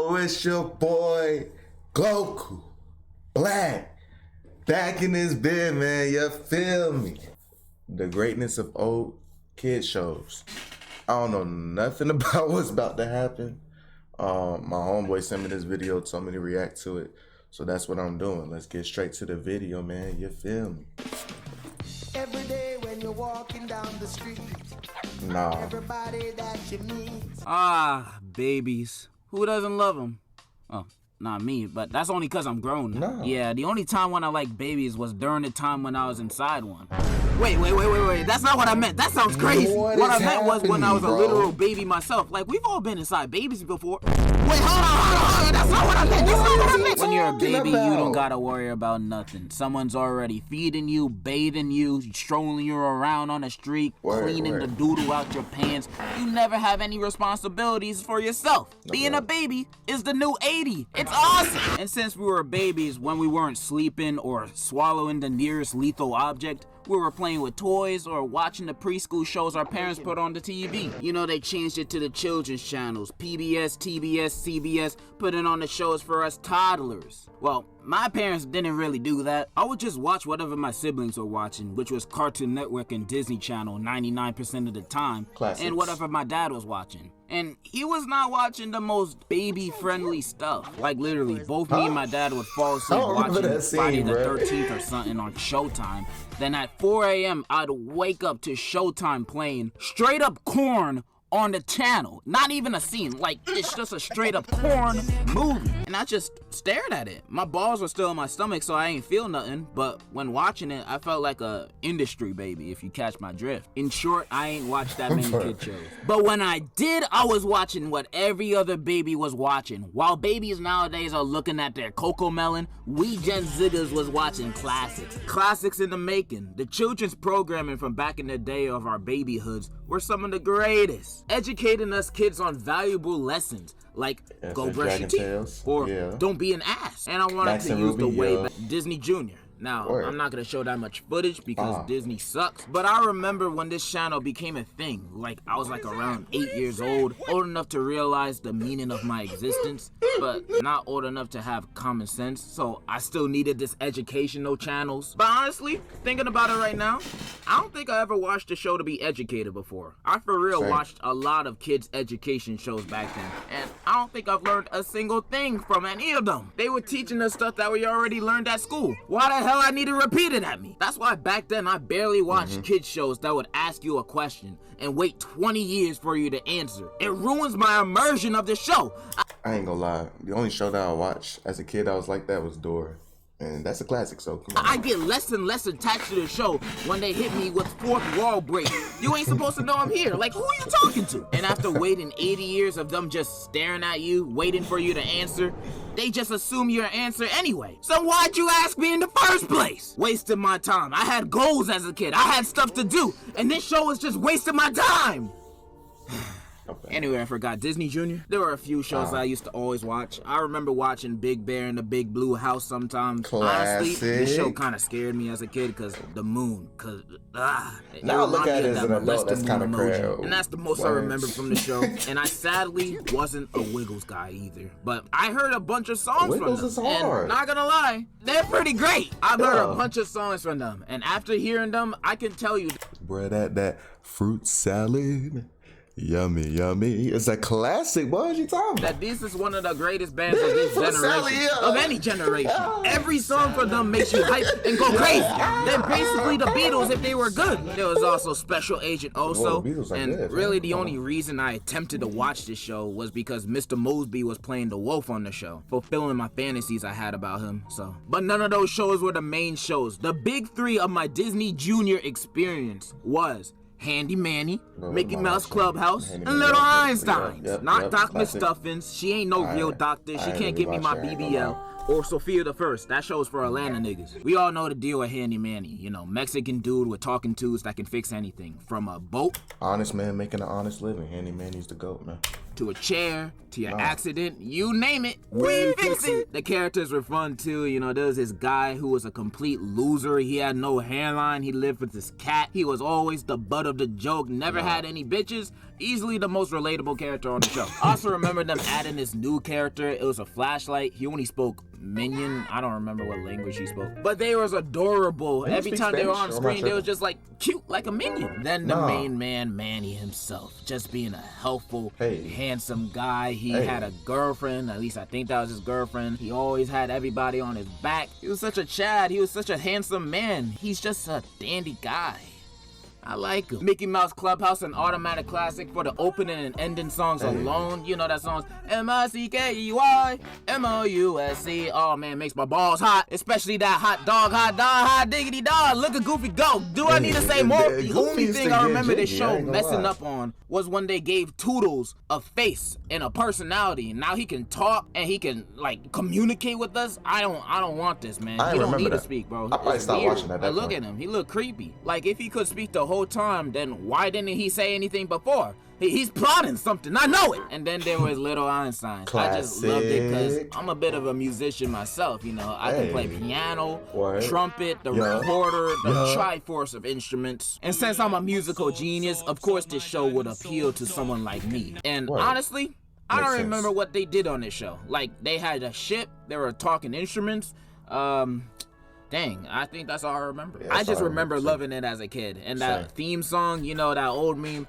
Yo, it's your boy, GLOKU, Black, back in this bed, man, you feel me? The greatness of old kid shows. I don't know nothing about what's about to happen. My homeboy sent me this video, told me to react to it, so that's what I'm doing. Let's get straight to the video, man, you feel me? Every day when you're walking down the street, everybody that you meet. Babies. Who doesn't love them? Oh, not me, but that's only because I'm grown now. No. Yeah, the only time when I liked babies was during the time when I was inside one. Wait. That's not what I meant. That sounds crazy. What I meant was when I was a literal baby myself. Like, we've all been inside babies before. Wait, hold on. That's not what I meant. When you're a baby, you don't gotta worry about nothing. Someone's already feeding you, bathing you, strolling you around on the street, cleaning the doodle out your pants. You never have any responsibilities for yourself. Being a baby is the new 80. It's awesome. And since we were babies, when we weren't sleeping or swallowing the nearest lethal object, we were playing with toys or watching the preschool shows our parents put on the TV. You know, they changed it to the children's channels, PBS, TBS, CBS, putting on the shows for us toddlers. Well, my parents didn't really do that. I would just watch whatever my siblings were watching, which was Cartoon Network and Disney Channel 99% of the time, and whatever my dad was watching. And he was not watching the most baby-friendly stuff. Like, literally, both me and my dad would fall asleep watching Friday the 13th or something on Showtime. Then at 4 a.m., I'd wake up to Showtime playing straight-up corn on the channel. Not even a scene, like, it's just a straight-up corn movie. And I just stared at it. My balls were still in my stomach, so I ain't feel nothing. But when watching it, I felt like a industry baby, if you catch my drift. In short, I ain't watched that many kid shows. But when I did, I was watching what every other baby was watching. While babies nowadays are looking at their Coco Melon, we Gen Ziggers was watching classics. Classics in the making. The children's programming from back in the day of our babyhoods were some of the greatest. Educating us kids on valuable lessons like go brush your teeth or don't be an ass. And I wanted to use the way back Disney Junior. Now, I'm not going to show that much footage because Disney sucks, but I remember when this channel became a thing. Like, I was like around 8 years old enough to realize the meaning of my existence, but not old enough to have common sense, so I still needed this educational channels. But honestly, thinking about it right now, I don't think I ever watched a show to be educated before. I for real watched a lot of kids' education shows back then, and I don't think I've learned a single thing from any of them. They were teaching us stuff that we already learned at school. Why the hell I need to repeat it at me? That's why back then I barely watched kids shows that would ask you a question and wait 20 years for you to answer. It ruins my immersion of the show. I ain't gonna lie, the only show that I watched as a kid I was like that was Dora. And that's a classic, so come on. I get less and less attached to the show when they hit me with fourth wall break. You ain't supposed to know I'm here. Like, who are you talking to? And after waiting 80 years of them just staring at you, waiting for you to answer, they just assume your answer anyway. So why'd you ask me in the first place? Wasting my time. I had goals as a kid. I had stuff to do. And this show is just wasting my time. Anyway, I forgot Disney Junior. There were a few shows I used to always watch. I remember watching Big Bear in the Big Blue House sometimes. Honestly, this show kind of scared me as a kid because the moon. Now look at it as an adult, that's kind of crazy. And that's the most I remember from the show. And I sadly wasn't a Wiggles guy either. But I heard a bunch of songs from them. Wiggles is hard. And not gonna lie, they're pretty great. I've heard a bunch of songs from them. And after hearing them, I can tell you. Bro, that fruit salad. Yummy, yummy. It's a classic. What are you talking about? That this is one of the greatest bands of this generation. Of any generation. Every song for them makes you hype and go crazy. They're basically the Beatles if they were good. There was also Special Agent Oso. And really the only reason I attempted to watch this show was because Mr. Mosby was playing the wolf on the show, fulfilling my fantasies I had about him. But none of those shows were the main shows. The big three of my Disney Junior experience was Handy Manny, Mickey Mouse Clubhouse, and Little Einsteins. Not Doc McStuffins. She ain't no real doctor. She can't give me my BBL. Or Sophia the First. That show's for Atlanta niggas. We all know the deal with Handy Manny. You know, Mexican dude with talking tools that can fix anything. From a boat. Honest man making an honest living. Handy Manny's the GOAT, man. to a chair, to your accident, you name it, we fix it. The characters were fun too. You know, there was this guy who was a complete loser. He had no hairline. He lived with his cat. He was always the butt of the joke, never had any bitches. Easily the most relatable character on the show. I also remember them adding this new character. It was a flashlight. He only spoke Minion. I don't remember what language he spoke. But they was adorable. Every time they were on screen, they was just like cute like a minion. Then the main man, Manny himself, just being a helpful, handsome guy. He had a girlfriend. At least I think that was his girlfriend. He always had everybody on his back. He was such a Chad. He was such a handsome man. He's just a dandy guy. I like him. Mickey Mouse Clubhouse, an automatic classic for the opening and ending songs alone. You know that song's M-I-C-K-E-Y, M-O-U-S-C. Oh man, makes my balls hot. Especially that hot diggity dog. Look at Goofy go. Do I need to say more? The only thing I remember this show messing up on was when they gave Toodles a face and a personality. Now he can talk and he can like communicate with us. I don't want this, man. He don't need to speak, bro. I probably stopped watching that. But look at him. He looked creepy. Like if he could speak the whole time, then why didn't he say anything before? He's plotting something, I know it. And then there was Little Einstein. Classic. I just loved it because I'm a bit of a musician myself, you know. I can play piano, trumpet, the recorder, the triforce of instruments. And since I'm a musical genius, of course this show would appeal to someone like me. And honestly, I don't remember what they did on this show. Like they had a ship, they were talking instruments. Dang, I think that's all I remember. I just remember loving it as a kid. And that theme song, you know, that old meme.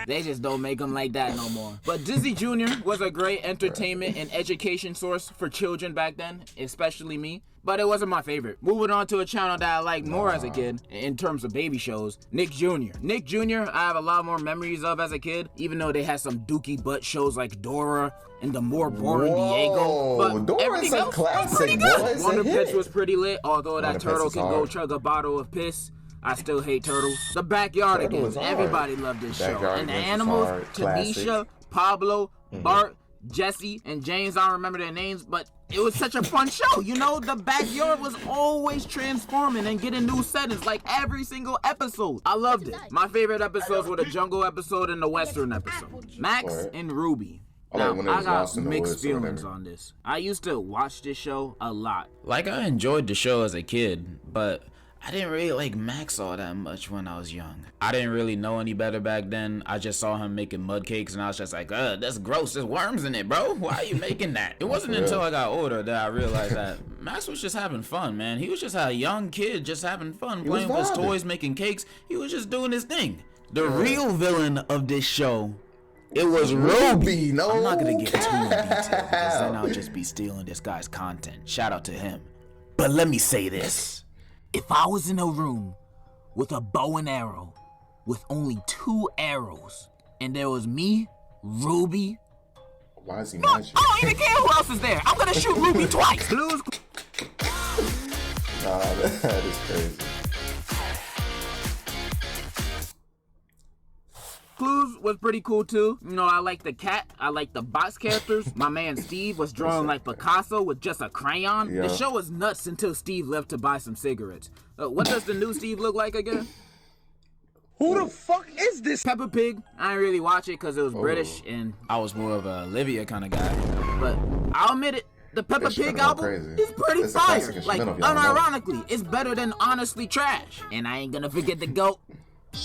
They just don't make them like that no more. But Disney Junior was a great entertainment and education source for children back then, especially me. But it wasn't my favorite. Moving on to a channel that I liked more as a kid, in terms of baby shows, Nick Jr. Nick Jr. I have a lot more memories of as a kid, even though they had some dookie butt shows like Dora and the more boring Diego. But Dora's everything a else classic, was pretty good. boy. Wonder Pets was pretty lit, although that turtle can go chug a bottle of piss. I still hate turtles. The Backyardigans. Everybody loved this show. And the animals, Tanisha, Pablo, Bart, Jesse, and James, I don't remember their names, but it was such a fun show. You know, the backyard was always transforming and getting new settings like every single episode. I loved it. My favorite episodes were the jungle episode and the western episode. Max and Ruby. Now, I got mixed feelings on this. I used to watch this show a lot. Like, I enjoyed the show as a kid, but I didn't really like Max all that much when I was young. I didn't really know any better back then. I just saw him making mud cakes and I was just like, that's gross, there's worms in it, bro. Why are you making that? It wasn't until I got older that I realized that Max was just having fun, man. He was just a young kid just having fun, playing with his toys, making cakes. He was just doing his thing. The real villain of this show, it was Ruby. No, I'm not gonna get too in detail because then I'll just be stealing this guy's content. Shout out to him. But let me say this. If I was in a room with a bow and arrow, with only 2 arrows, and there was me, Ruby. Why is he mad? I don't even care who else is there. I'm gonna shoot Ruby twice. Blues. Nah, that is crazy. Clues was pretty cool too. You know, I like the cat. I like the box characters. My man Steve was drawing like Picasso with just a crayon. The show was nuts until Steve left to buy some cigarettes. What does the new Steve look like again? Who the fuck is this? Peppa Pig. I didn't really watch it because it was British and I was more of a Olivia kind of guy. But I'll admit it. The Peppa Pig album is pretty fire. Like, unironically, it's better than Honestly Trash. And I ain't gonna forget the GOAT.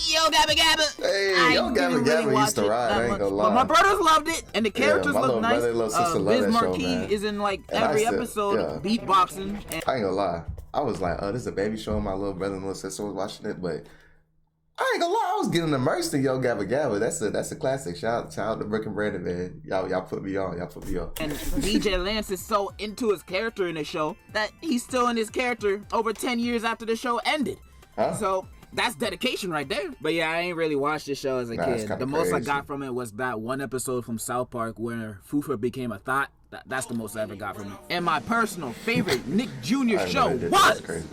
Yo Gabba Gabba! Hey, Yo Gabba Gabba used to ride, I ain't gonna lie. But my brothers loved it, and the characters look nice. Biz Markie Markie is in like every episode, beatboxing. And I ain't gonna lie. I was like, this is a baby show. My little brother and little sister was watching it, but I ain't gonna lie, I was getting immersed in Yo Gabba Gabba. That's a classic. Shout out to Brick and Brandon, man. Y'all put me on. And DJ Lance is so into his character in the show that he's still in his character over 10 years after the show ended. So that's dedication right there. But yeah, I ain't really watched this show as a kid. The most I got from it was that one episode from South Park where Fufa became a thought. That's the most I ever got from it. And my personal favorite Nick Jr. show was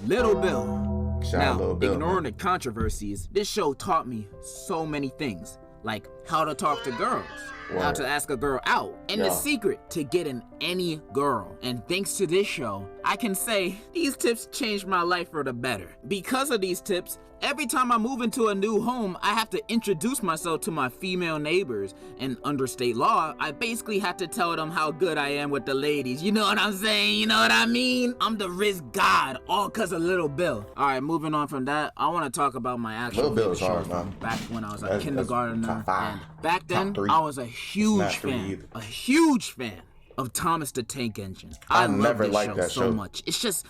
Little Bill. Now, ignoring the controversies, this show taught me so many things. Like how to talk to girls, how to ask a girl out, and the secret to getting any girl. And thanks to this show, I can say these tips changed my life for the better. Because of these tips, every time I move into a new home, I have to introduce myself to my female neighbors. And under state law, I basically have to tell them how good I am with the ladies. You know what I'm saying? You know what I mean? I'm the Riz God, all cause of Little Bill. All right, moving on from that, I want to talk about my actual Little Bill is favorite hard, show man. back when I was a kindergartner. top five. And back then, Top three. I was a huge fan of Thomas the Tank Engine. I love never this liked show that so show. much. It's just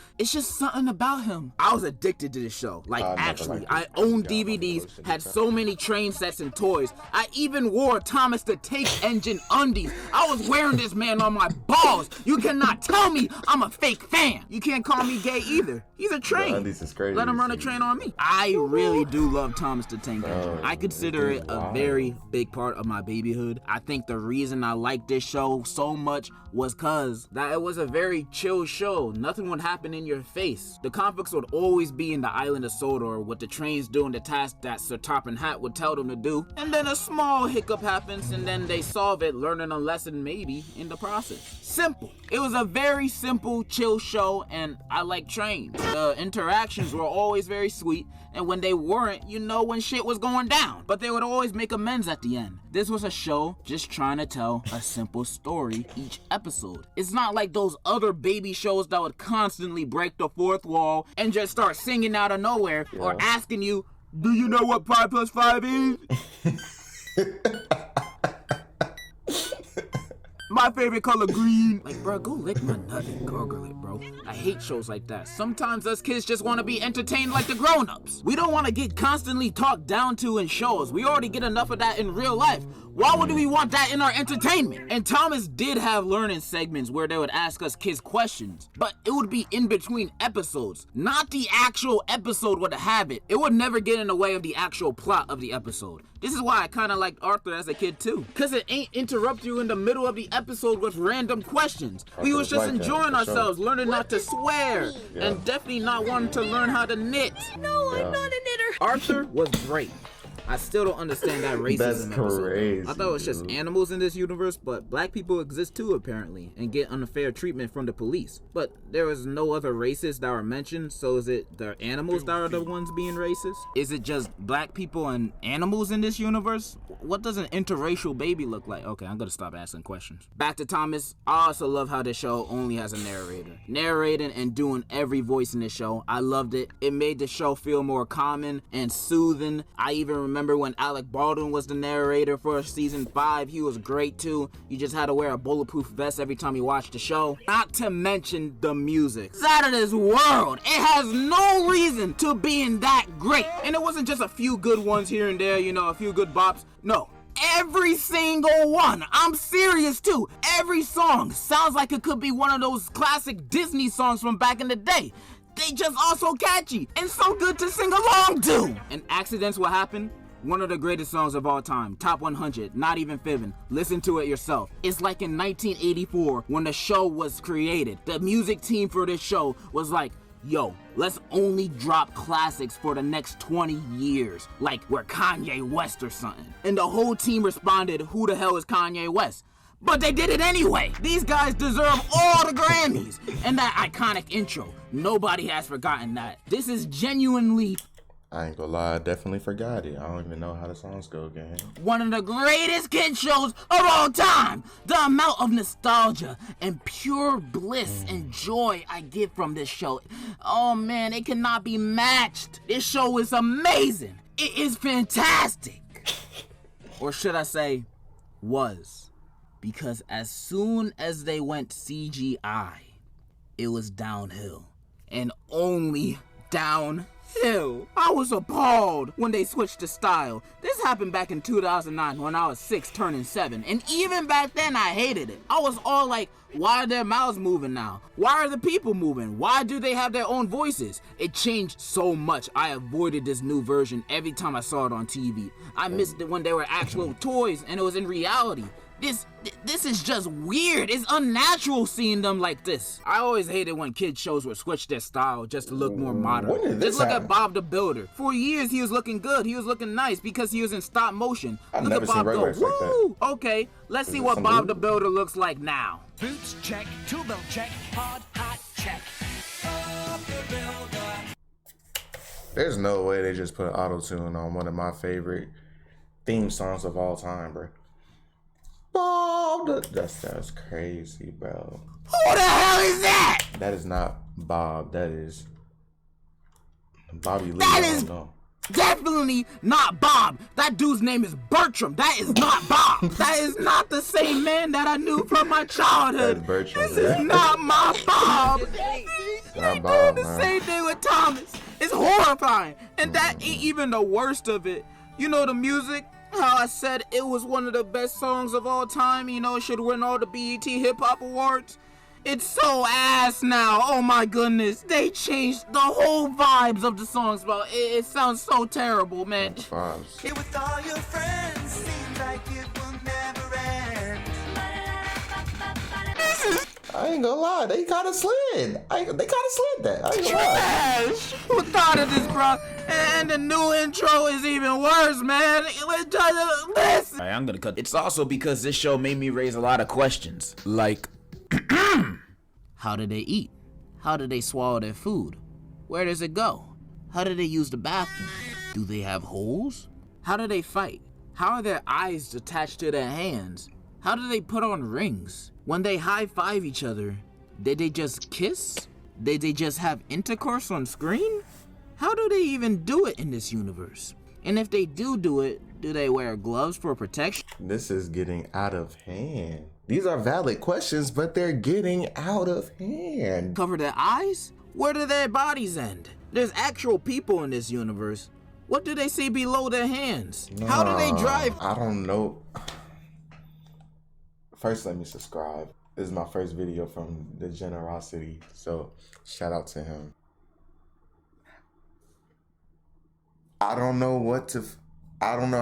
something about him. I was addicted to this show. Like, I never actually, liked I it. owned Yeah, DVDs, had so many train sets and toys. I even wore Thomas the Tank Engine undies. I was wearing this man on my balls. You cannot tell me I'm a fake fan. You can't call me gay either. He's a train. The undies is crazy. Let him run a train on me. I really do love Thomas the Tank Engine. I consider it a very big part of my babyhood. I think the reason I like this show so much was cause that it was a very chill show. Nothing would happen in your face. The conflicts would always be in the island of Sodor, with the trains doing the task that Sir Toppin Hat would tell them to do. And then a small hiccup happens and then they solve it, learning a lesson maybe in the process. Simple. It was a very simple, chill show, and I like trains. The interactions were always very sweet, and when they weren't, you know when shit was going down. But they would always make amends at the end. This was a show just trying to tell a simple story each episode. It's not like those other baby shows that would constantly break the fourth wall and just start singing out of nowhere or asking you, do you know what 5 plus 5 is? My favorite color, green. Like, bro, go lick my nut and gargle it, bro. I hate shows like that. Sometimes us kids just want to be entertained like the grown-ups. We don't want to get constantly talked down to in shows. We already get enough of that in real life. Why would we want that in our entertainment? And Thomas did have learning segments where they would ask us kids questions, but it would be in between episodes. Not the actual episode would have it. It would never get in the way of the actual plot of the episode. This is why I kind of liked Arthur as a kid too. Cause it ain't interrupt you in the middle of the episode with random questions. We was just enjoying ourselves, learning not to swear, and definitely not wanting to learn how to knit. No, I'm not a knitter. Arthur was great. I still don't understand that racism That's episode. crazy, I thought it was just animals in this universe, but black people exist too apparently, and get unfair treatment from the police. But there was no other races that were mentioned, so is it the animals that are the ones being racist? Is it just black people and animals in this universe? What does an interracial baby look like? Okay, I'm gonna stop asking questions. Back to Thomas. I also love how this show only has a narrator. Narrating and doing every voice in this show. I loved it. It made the show feel more common and soothing. I even remember when Alec Baldwin was the narrator for season 5. He was great too. You just had to wear a bulletproof vest every time you watched the show. Not to mention the music. It's out of this world. It has no reason to being that great. And it wasn't just a few good ones here and there, you know, a few good bops. No. Every single one. I'm serious too. Every song sounds like it could be one of those classic Disney songs from back in the day. They just also catchy and so good to sing along to. And accidents will happen. One of the greatest songs of all time, top 100, not even fibbing. Listen to it yourself. It's like in 1984 when the show was created. The music team for this show was like, yo, let's only drop classics for the next 20 years. Like we're Kanye West or something. And the whole team responded, who the hell is Kanye West? But they did it anyway. These guys deserve all the Grammys. And that iconic intro. Nobody has forgotten that. This is genuinely... I ain't gonna lie, I definitely forgot it. I don't even know how the songs go, gang. one of the greatest kid shows of all time. The amount of nostalgia and pure bliss and joy I get from this show. Oh man, it cannot be matched. This show is amazing. It is fantastic. Or should I say, was. Because as soon as they went CGI, it was downhill. And only downhill. I was appalled when they switched the style. This happened back in 2009 when I was 6 turning 7. And even back then I hated it. I was all like, why are their mouths moving now? Why are the people moving? Why do they have their own voices? It changed so much. I avoided this new version every time I saw it on TV. I missed it when they were actual toys and it was in reality. This is just weird. It's unnatural seeing them like this. I always hated when kid shows would switch their style just to look more modern. Just look at Bob the Builder. For years he was looking good. He was looking nice because he was in stop motion. Look at Bob go. Woo! Okay, let's see what Bob the Builder looks like now. Boots check, tool belt check, hard hat check. There's no way they just put auto-tune on one of my favorite theme songs of all time, bro. Bob, that's crazy, bro. Who the hell is that? That is not Bob. That is Bobby Lee. That is definitely not Bob. That dude's name is Bertram. That is not Bob. That is not the same man that I knew from my childhood. That's Bertram. This is not my Bob. Not Bob, The man. same thing with Thomas. It's horrifying. And that ain't even the worst of it. You know the music? How I said it was one of the best songs of all time. You know, it should win all the BET Hip Hop Awards. It's so ass now. Oh my goodness. They changed the whole vibes of the songs, bro. It sounds so terrible, man. Vibes. Here with all your friends, seems like it will never end. I ain't gonna lie, they kind of slid. They kind of slid that. I ain't gonna lie. Trash. Who thought of this, bro? And the new intro is even worse, man. Listen. I'm gonna cut. It's also because this show made me raise a lot of questions. Like, How do they eat? How do they swallow their food? Where does it go? How do they use the bathroom? Do they have holes? How do they fight? How are their eyes attached to their hands? How do they put on rings? When they high-five each other, did they just kiss? Did they just have intercourse on screen? How do they even do it in this universe? And if they do it, do they wear gloves for protection? This is getting out of hand. These are valid questions, but they're getting out of hand. Cover their eyes? Where do their bodies end? There's actual people in this universe. What do they see below their hands? How do they drive? I don't know. First, let me subscribe. This is my first video from the Generosity, so shout out to him. I don't know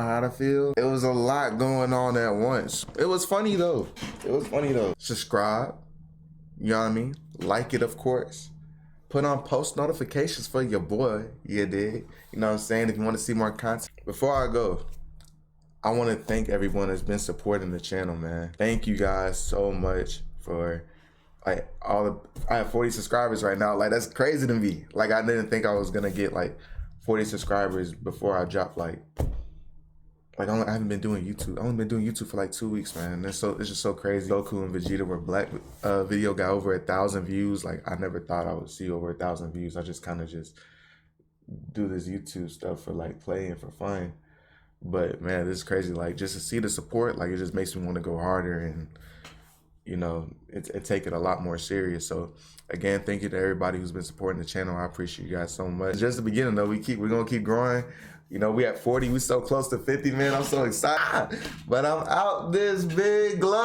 how to feel. It was a lot going on at once. It was funny though. Subscribe. You know what I mean? Like it, of course. Put on post notifications for your boy. You dig? You know what I'm saying? If you want to see more content. Before I go, I want to thank everyone that's been supporting the channel, man. Thank you guys so much for I have 40 subscribers right now. Like, that's crazy to me. Like, I didn't think I was gonna get like 40 subscribers before I dropped I haven't been doing YouTube. I've only been doing YouTube for like 2 weeks, man. It's just so crazy. GLOKU and Vegeta were black. Video got over 1,000 views. Like, I never thought I would see over 1,000 views. I just kind of just do this YouTube stuff for like play and for fun. But man, this is crazy. Like, just to see the support, like, it just makes me want to go harder and, you know, it take it a lot more serious. So again, thank you to everybody who's been supporting the channel. I appreciate you guys so much. It's just the beginning though. We're gonna keep growing. You know, we at 40, we so close to 50, man. I'm so excited. But I'm out this big glow.